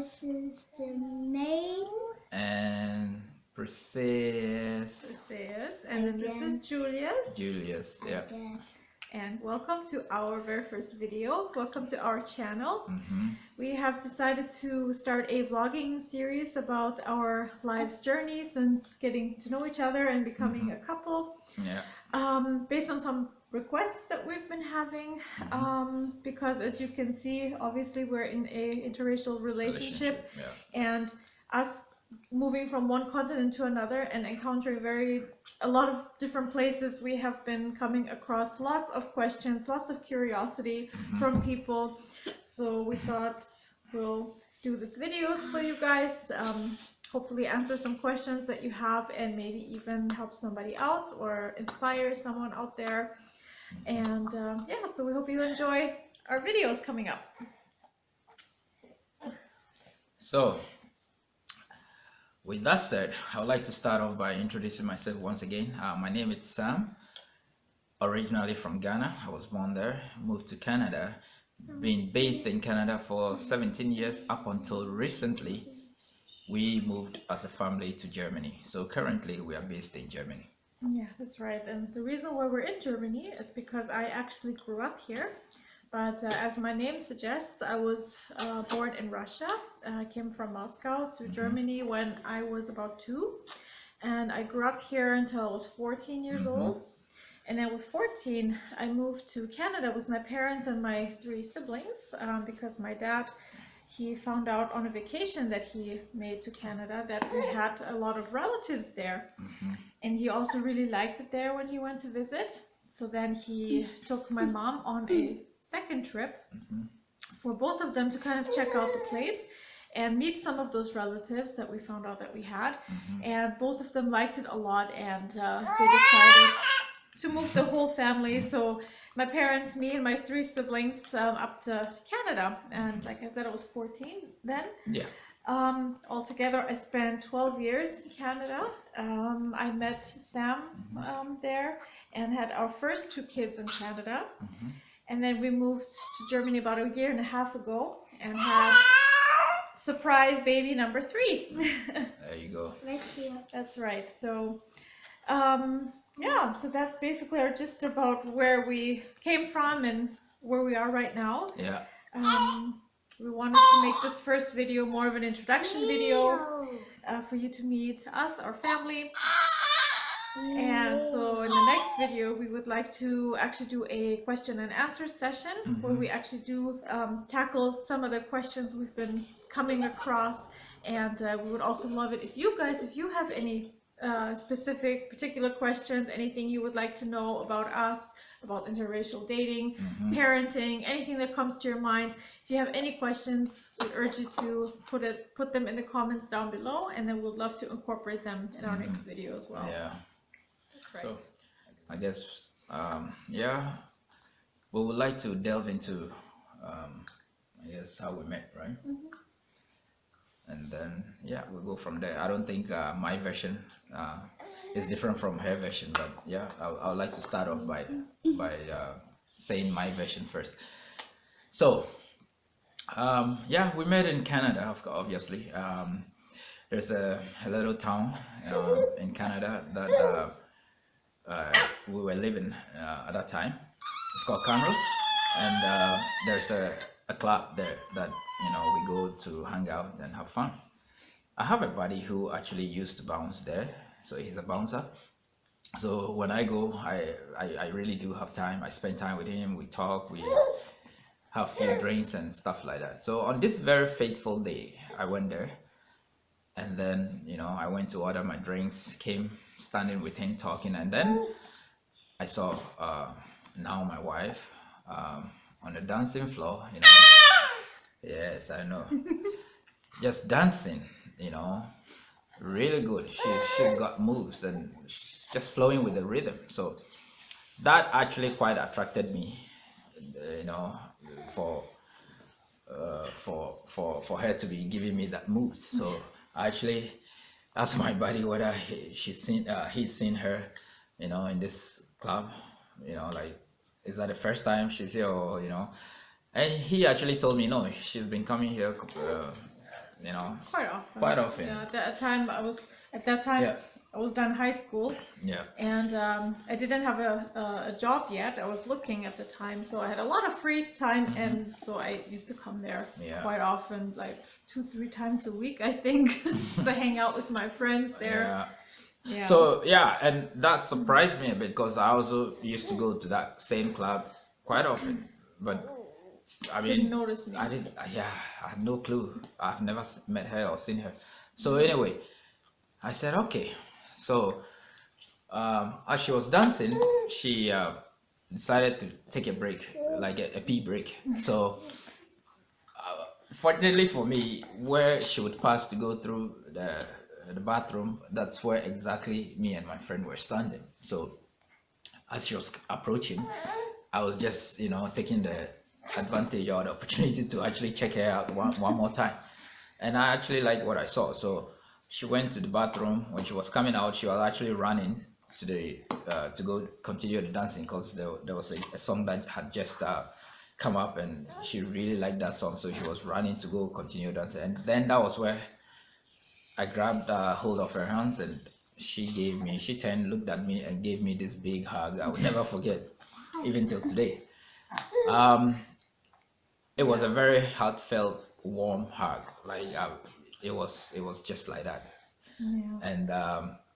This is Jermaine. And Priseis. And then this is Julius. Yeah. Again. And welcome to our very first video. Welcome to our channel. Mm-hmm. We have decided to start a vlogging series about our life's journey since getting to know each other and becoming a couple. Yeah. Based on some requests that we've been having, because as you can see, obviously we're in a interracial relationship. And us moving from one continent to another and encountering a lot of different places, we have been coming across lots of questions, lots of curiosity from people. So we thought we'll do these videos for you guys, hopefully answer some questions that you have and maybe even help somebody out or inspire someone out there. And yeah, so we hope you enjoy our videos coming up. So with that said, I would like to start off by introducing myself once again. My name is Sam, originally from Ghana. I was born there, moved to Canada, been based in Canada for 17 years up until recently. We moved as a family to Germany. So currently we are based in Germany. Yeah, that's right. And the reason why we're in Germany is because I actually grew up here. But as my name suggests, I was born in Russia. I came from Moscow to Germany when I was about 2. And I grew up here until I was 14 years old. And then with 14, I moved to Canada with my parents and my 3 siblings because my dad, he found out on a vacation that he made to Canada that we had a lot of relatives there. And he also really liked it there when he went to visit. So then he took my mom on a second trip for both of them to kind of check out the place and meet some of those relatives that we found out that we had. And both of them liked it a lot, and they decided to move the whole family. So my parents, me and my 3 siblings up to Canada. And like I said, I was 14 then. Yeah. Altogether, I spent 12 years in Canada. I met Sam there and had our first 2 kids in Canada. And then we moved to Germany about a year and a half ago and had surprise baby number 3. There you go. Right here. That's right. So, yeah, so that's basically our gist about where we came from and where we are right now. Yeah. We wanted to make this first video more of an introduction video for you to meet us, our family. And so in the next video, we would like to actually do a question and answer session where we actually do tackle some of the questions we've been coming across. And we would also love it if you guys, if you have any specific, particular questions, anything you would like to know about us, about interracial dating, parenting, anything that comes to your mind. If you have any questions, we urge you to put them in the comments down below, and then we'd love to incorporate them in our next video as well. Yeah. Right. So I guess yeah, we would like to delve into I guess how we met, right? And then yeah, we'll go from there. I don't think my version is different from her version, but yeah, I would like to start off by saying my version first. So yeah, we met in Canada, obviously. There's a little town in Canada that we were living at that time. It's called Camrose, and there's a club there that we go to hang out and have fun. I have a buddy who actually used to bounce there, so he's a bouncer. So when I go, I really do have time. I spend time with him. We talk. We have a few drinks and stuff like that. So on this very fateful day, I went there, and then I went to order my drinks. Came standing with him talking, and then I saw now my wife on the dancing floor. Yes, I know. Just dancing, really good. She got moves and she's just flowing with the rhythm. So that actually quite attracted me, for her to be giving me that moves. So I actually asked my buddy whether he's seen her, in this club, like, is that the first time she's here, or and he actually told me no, she's been coming here you know. Quite often. Quite often. Yeah, at that time Yeah. I was done high school, Yeah. and I didn't have a job yet. I was looking at the time, so I had a lot of free time, and so I used to come there Yeah. quite often, like 2-3 times a week, I think, just to hang out with my friends there. Yeah. Yeah. So yeah, and that surprised me a bit because I also used to go to that same club quite often, but I mean, Didn't notice me. I didn't. Yeah, I had no clue. I've never met her or seen her. So anyway, I said okay. So as she was dancing, she decided to take a break, like a pee break. So fortunately for me, where she would pass to go through the bathroom, that's where exactly me and my friend were standing. So as she was approaching, I was just, you know, taking the advantage or the opportunity to actually check her out one more time. And I actually liked what I saw. So she went to the bathroom. When she was coming out, she was actually running to the to go continue the dancing because there was a song that had just come up, and she really liked that song. So she was running to go continue dancing. And then that was where I grabbed hold of her hands, and she turned, looked at me, and gave me this big hug. I will never forget, even till today. It was a very heartfelt, warm hug. Like it was just like that. Yeah. And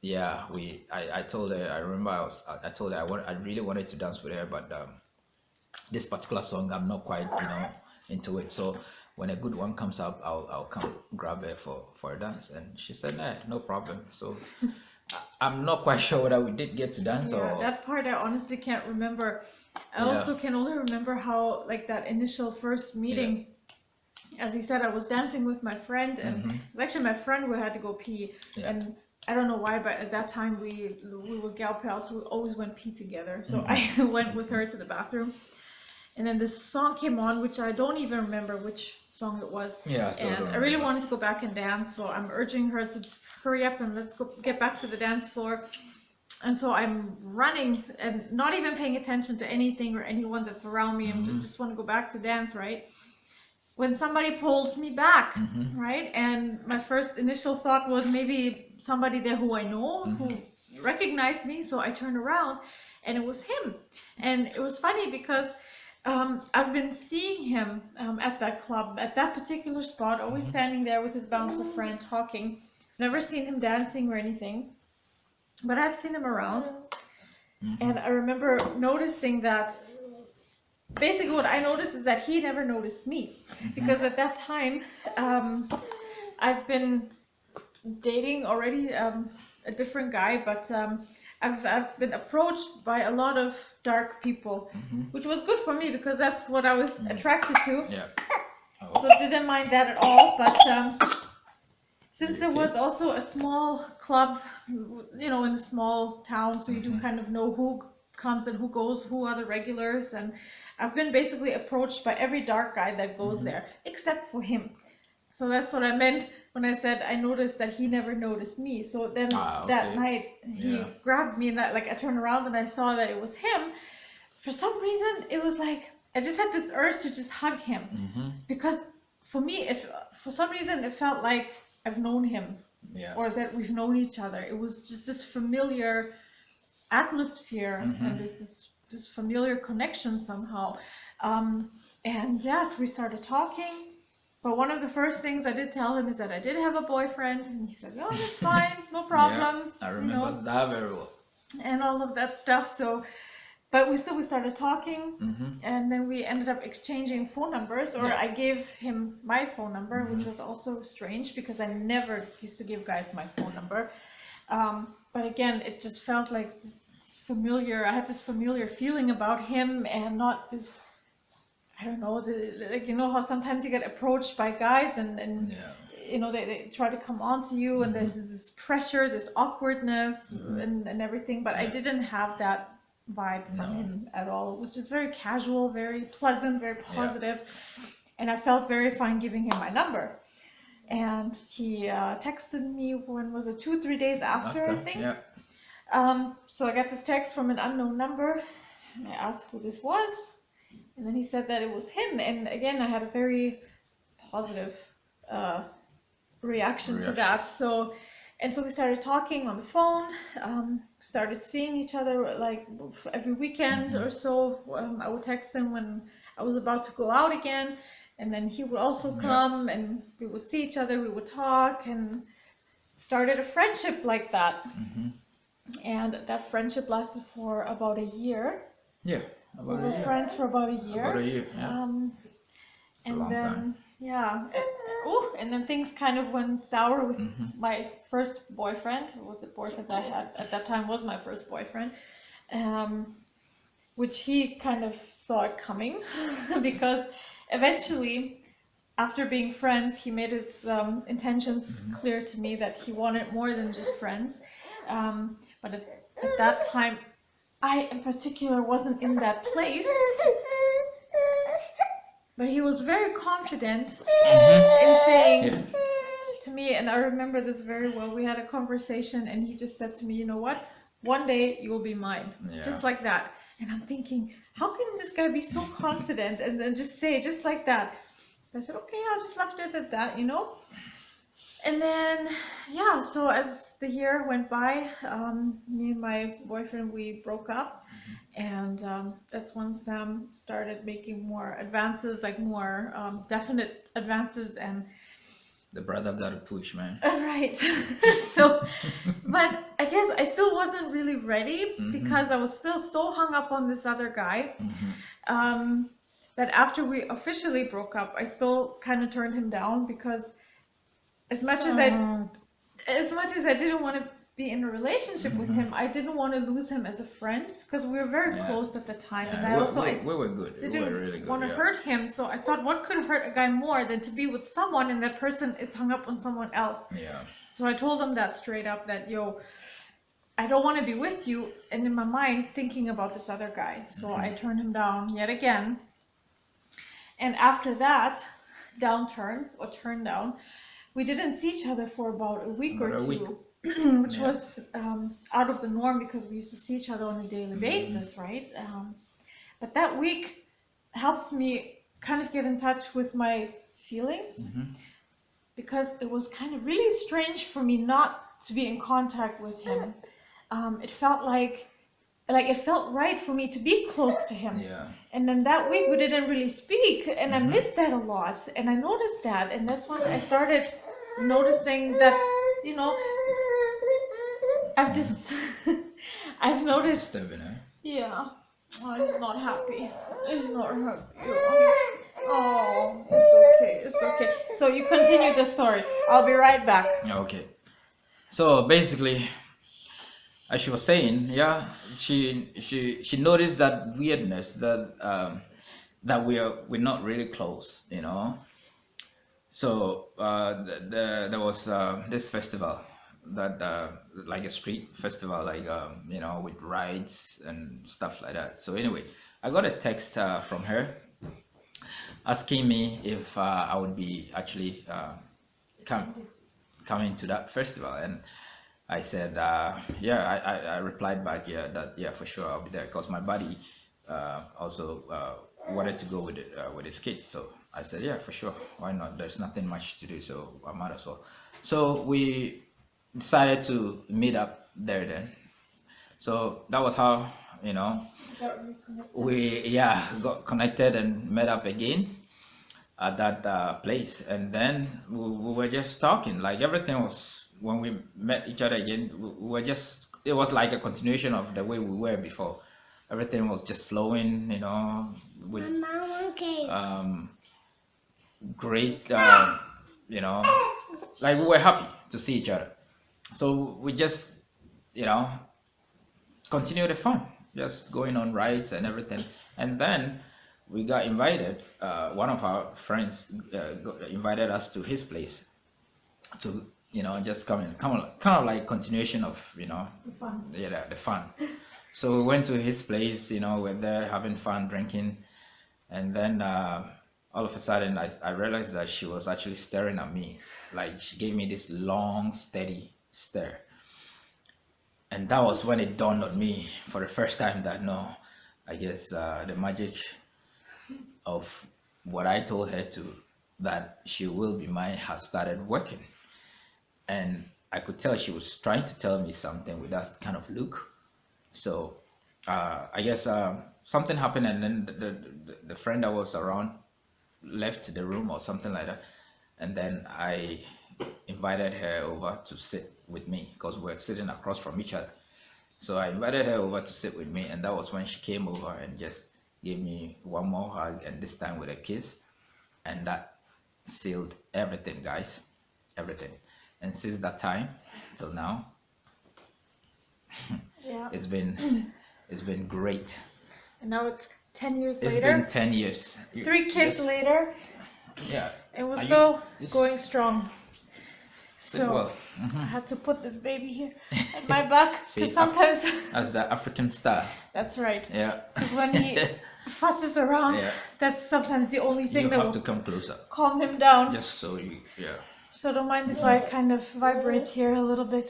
yeah, I told her. I remember I told her I really wanted to dance with her, but this particular song I'm not quite, you know, into it. So when a good one comes up, I'll come grab her for a dance. And she said, nah, no problem. So I'm not quite sure whether we did get to dance Yeah, or that part I honestly can't remember. I Yeah. also can only remember how, like, that initial first meeting, as he said, I was dancing with my friend, and it was actually my friend who had to go pee. Yeah. And I don't know why, but at that time we were gal pals, so we always went pee together. So I went with her to the bathroom, and then this song came on, which I don't even remember which song it was. Yeah, I still and don't I really remember. wanted to go back and dance, so I'm urging her to just hurry up and let's go get back to the dance floor. And so I'm running and not even paying attention to anything or anyone that's around me, and just want to go back to dance, right? When somebody pulls me back, right? And my first initial thought was maybe somebody there who I know, who recognized me. So I turned around and it was him. And it was funny because I've been seeing him at that club, at that particular spot, always standing there with his bouncer friend talking. Never seen him dancing or anything, but I've seen him around. And I remember noticing that basically what I noticed is that he never noticed me, because at that time I've been dating already a different guy, but I've been approached by a lot of dark people, which was good for me because that's what I was attracted to. Yeah. So didn't mind that at all, but since there was also a small club, you know, in a small town, so you do kind of know who comes and who goes, who are the regulars, and I've been basically approached by every dark guy that goes there, except for him. So that's what I meant when I said I noticed that he never noticed me. So then that night he grabbed me, and that, like, I turned around and I saw that it was him. For some reason, it was like I just had this urge to just hug him, because for me, if for some reason it felt like I've known him, or that we've known each other. It was just this familiar atmosphere and this familiar connection somehow. And yes, we started talking. But one of the first things I did tell him is that I did have a boyfriend, and he said, "Oh, that's fine, no problem." I remember that very well. And all of that stuff. So, but we started talking, and then we ended up exchanging phone numbers, or I gave him my phone number, which was also strange because I never used to give guys my phone number. But again, it just felt like this familiar. I had this familiar feeling about him, and not this. I don't know, like, you know how sometimes you get approached by guys and you know, they try to come on to you, and there's this pressure, this awkwardness and everything, but I didn't have that vibe from him at all. It was just very casual, very pleasant, very positive, and I felt very fine giving him my number. And he texted me, when was it, 2-3 days after, I think. So I got this text from an unknown number, and I asked who this was. And then he said that it was him, and again I had a very positive reaction to that. So we started talking on the phone, started seeing each other like every weekend or so. I would text him when I was about to go out again, and then he would also come, and we would see each other, we would talk, and started a friendship like that. And that friendship lasted for about a year. Yeah, about we were friends for about a year. About a year, yeah. And then and then things kind of went sour with my first boyfriend, or the boyfriend I had at that time was my first boyfriend, which he kind of saw it coming because eventually, after being friends, he made his intentions clear to me that he wanted more than just friends. But at that time, I in particular wasn't in that place. But he was very confident in saying to me, and I remember this very well, we had a conversation and he just said to me, you know what, one day you will be mine. Just like that. And I'm thinking, how can this guy be so confident and then just say just like that? I said, okay, I'll just left it at that, you know. And then, so as the year went by, me and my boyfriend, we broke up. And that's when Sam started making more advances, like more definite advances. And the brother got a push, man. Right. So, but I guess I still wasn't really ready because I was still so hung up on this other guy. That after we officially broke up, I still kind of turned him down because as much as I didn't want to be in a relationship with him, I didn't want to lose him as a friend because we were very close at the time, and I also we were good. Didn't we were really good, want to hurt him. So I thought, what could hurt a guy more than to be with someone and that person is hung up on someone else? So I told him that straight up, that I don't want to be with you, and in my mind thinking about this other guy. So I turned him down yet again. And after that turn down, we didn't see each other for about a week or two, which was out of the norm because we used to see each other on a daily basis, right? But that week helped me kind of get in touch with my feelings because it was kind of really strange for me not to be in contact with him. It felt like it felt right for me to be close to him. And then that week we didn't really speak, and I missed that a lot, and I noticed that, and that's when I started noticing that, you know, I've noticed. Yeah. Oh, he's not happy. He's not happy. Oh, it's okay. So you continue the story. I'll be right back. Okay. So basically, as she was saying, she noticed that weirdness that that we're not really close, you know. So there was this festival that like a street festival, like you know, with rides and stuff like that. So anyway, I got a text from her asking me if I would be actually coming to that festival, and I said I replied back for sure I'll be there, because my buddy also wanted to go with his kids. So I said, yeah, for sure, why not? There's nothing much to do, so I might as well. So we decided to meet up there then. So that was how, you know, we got connected and met up again at that place. And then we were just talking, like everything was, when we met each other again, we were just, it was like a continuation of the way we were before. Everything was just flowing, you know, with great, you know, like we were happy to see each other. So we just, you know, continue the fun, just going on rides and everything. And then we got invited, one of our friends invited us to his place to, you know, just kind of like continuation of, you know, the fun. Yeah, the fun. So we went to his place, you know, we're there having fun, drinking, and then all of a sudden I realized that she was actually staring at me. Like, she gave me this long, steady stare. And that was when it dawned on me for the first time that, no, I guess the magic of what I told her to, that she will be mine, has started working. and I could tell she was trying to tell me something with that kind of look. So I guess something happened, and then the friend that was around left the room or something like that, and then I invited her over to sit with me because we were sitting across from each other. So I invited her over to sit with me, and that was when she came over and just gave me one more hug, and this time with a kiss, and that sealed everything, guys, everything. And since that time till now, Yeah. it's been great. And now it's 10 years It's later. been 10 years. 3 kids Yes. later. Yeah. And we're Are you- still this- going strong. So Well, I had to put this baby here at my back See, because sometimes as the African style. that's right. Yeah. Because when he fusses around, Yeah. that's sometimes the only thing You that have to will come closer, calm him down. just so you. Yeah. So don't mind if I kind of vibrate here a little bit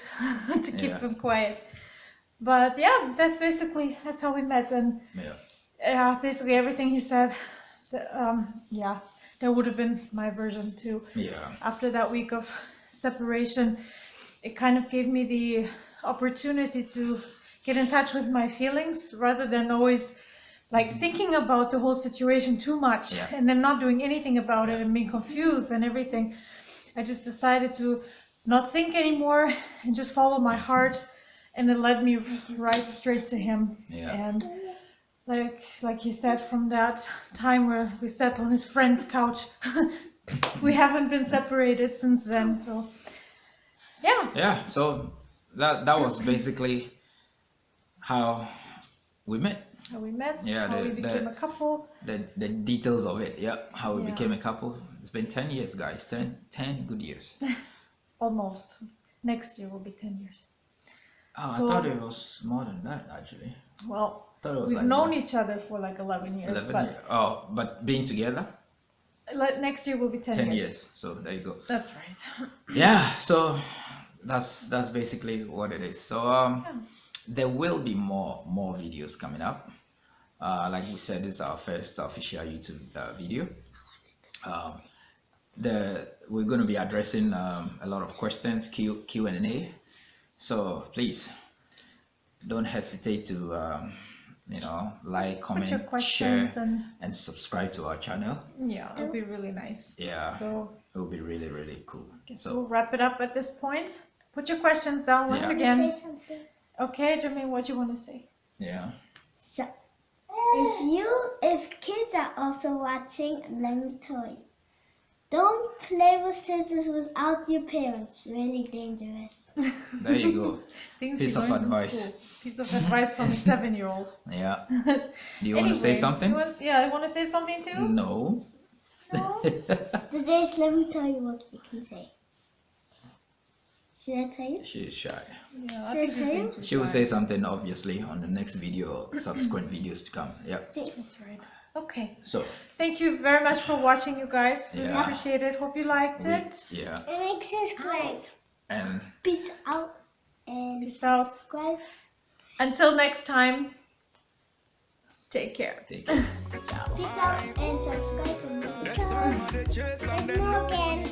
to keep Yeah. him quiet. But yeah, that's how we met, and Yeah. basically everything he said, yeah, that would have been my version too. Yeah. After that week of separation, it kind of gave me the opportunity to get in touch with my feelings rather than always like thinking about the whole situation too much Yeah. and then not doing anything about it and being confused and everything. I just decided to not think anymore and just follow my heart, and it led me right straight to him. Yeah. And like he said, from that time where we sat on his friend's couch, we haven't been separated since then. So yeah. Yeah. So that was basically how we met. How we met, Yeah, how the- we became a couple. The details of it. Yeah. How we Yeah. became a couple. It's been 10 years, guys. 10 good years. Almost. Next year will be 10 years. Oh, So- I thought it was more than that actually. Well, I thought it was we've like known more- each other for like 11 years, 11 but years. Oh, but being together next year will be 10 years. So there you go. That's right. Yeah. So that's basically what it is. So there will be more videos coming up. Like we said, this is our first official YouTube video. We're going to be addressing a lot of questions, Q&A. So please don't hesitate to like, Put your comment, questions share, and and subscribe to our channel. yeah, it'll be really nice. Yeah, So it will be really cool. guess So we'll wrap it up at this point. Put your questions down once Yeah. again. Say something. Okay, Jermaine, what do you want to say? yeah. So, if kids are also watching, let me tell you, don't play with scissors without your parents. Really dangerous. There you go. Things Piece he of learns in advice. school. Piece of advice from a 7-year-old. Yeah. Do you want to say Anyway, something? you want to say something too? No. But just let me tell you what you can say. Should I tell you? She's shy. Yeah, I think Say you're being it. too She will shy. say something obviously on the next video or subsequent videos to come. Yeah. Say That's right. Okay. So Thank you very much for watching, you guys. Really Yeah. appreciate it. Hope you liked it. yeah. and subscribe. And Peace out and Peace out. subscribe. Until next time, take care. take care. Peace out and subscribe for more. There's more again.